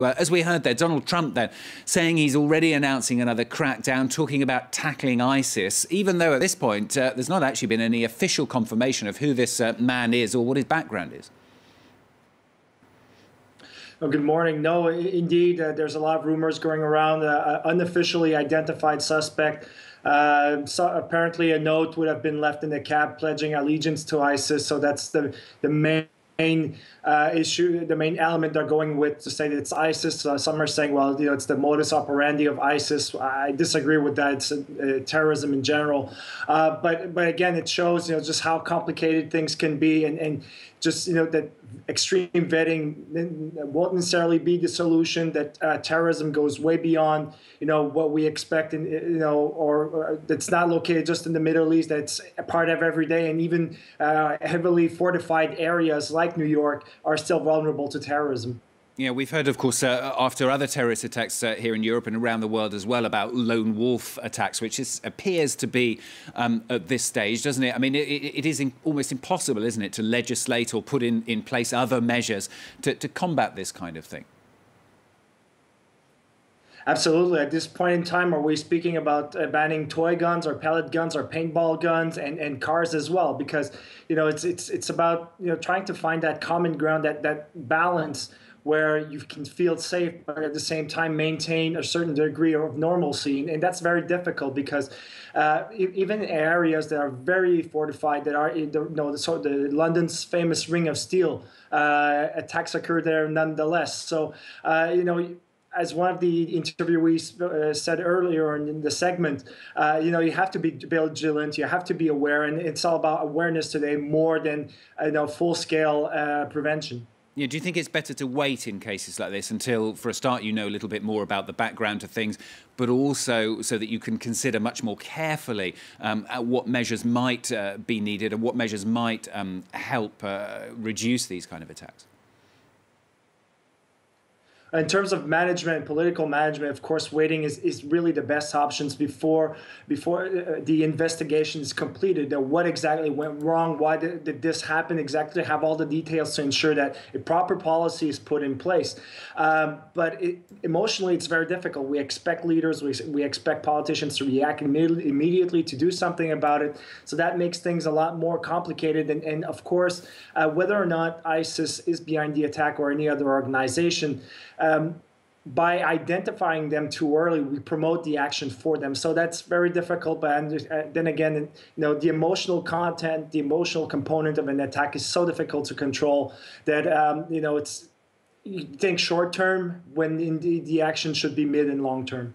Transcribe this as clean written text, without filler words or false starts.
As we heard there, Donald Trump then saying he's already announcing another crackdown, talking about tackling ISIS, even though at this point there's not actually been any official confirmation of who this man is or what his background is. Oh, good morning. No, indeed, there's a lot of rumors going around. Unofficially identified suspect. So apparently a note would have been left in the cab pledging allegiance to ISIS. So that's the main issue, the main element they're going with to say that it's ISIS. Some are saying, well, it's the modus operandi of ISIS. I disagree with that. It's terrorism in general. But again, it shows just how complicated things can be, and just that extreme vetting won't necessarily be the solution. That terrorism goes way beyond what we expect, or that's not located just in the Middle East. That's a part of every day, and even heavily fortified areas like New York are still vulnerable to terrorism. Yeah, we've heard, of course, after other terrorist attacks here in Europe and around the world as well, about lone wolf attacks, which appears to be at this stage, doesn't it? I mean, it is almost impossible, isn't it, to legislate or put in place other measures to combat this kind of thing. Absolutely. At this point in time, are we speaking about banning toy guns or pellet guns or paintball guns and cars as well? Because it's about trying to find that common ground, that balance where you can feel safe, but at the same time maintain a certain degree of normalcy. And that's very difficult because even in areas that are very fortified, that are the London's famous Ring of Steel, attacks occur there nonetheless. So as one of the interviewees said earlier in the segment, you have to be vigilant, you have to be aware, and it's all about awareness today more than full-scale prevention. Yeah, do you think it's better to wait in cases like this until, for a start, you know a little bit more about the background to things, but also so that you can consider much more carefully what measures might be needed and what measures might help reduce these kind of attacks? In terms of management, political management, of course, waiting is really the best options before the investigation is completed. What exactly went wrong? Why did this happen? Exactly, have all the details to ensure that a proper policy is put in place. But emotionally, it's very difficult. We expect leaders, we expect politicians to react immediately to do something about it. So that makes things a lot more complicated. And of course, whether or not ISIS is behind the attack or any other organization, by identifying them too early, we promote the action for them. So that's very difficult. But then again, the emotional content, the emotional component of an attack is so difficult to control that you think short term when indeed the action should be mid and long term.